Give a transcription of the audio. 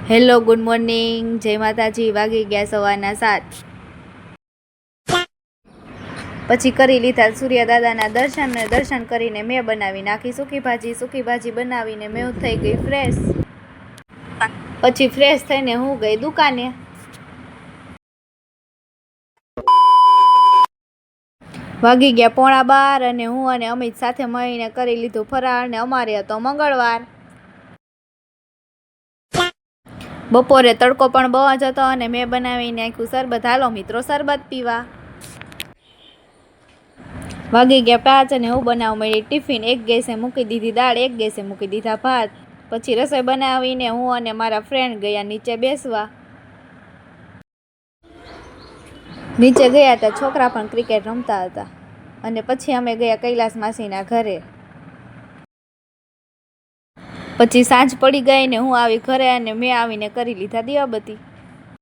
Hello, good morning, જય માતાજી. વાગી ગયા સવારના 7. પછી કરી લીધા સૂર્ય દાદાના દર્શન કરીને મેં બનાવી નાખી સૂકી ભાજી બનાવીને મેં થઈ ગઈ ફ્રેશ. પછી ફ્રેશ થઈને હું ગઈ દુકાને. વાગી ગયા 11:15 અને હું અને અમિત સાથે મળીને કરી લીધું ફરાળ ને અમારે હતો મંગળવાર. બપોરે તડકો પણ બહુ જ હતો અને મેં બનાવી નાખ્યું શરબત. હાલો મિત્રો શરબત પીવા. વાગી ગયા 5 અને હું બનાવવા મળી ટિફિન. એક ગેસે મૂકી દીધી દાળ, એક ગેસે મૂકી દીધા ભાત. પછી રસોઈ બનાવીને હું અને મારા ફ્રેન્ડ ગયા નીચે બેસવા. નીચે ગયા હતા છોકરા પણ ક્રિકેટ રમતા હતા અને પછી અમે ગયા કૈલાસ માસીના ઘરે. પછી સાંજ પડી ગઈ ને હું આવી ઘરે અને મેં આવીને કરી લીધા દીવાબત્તી.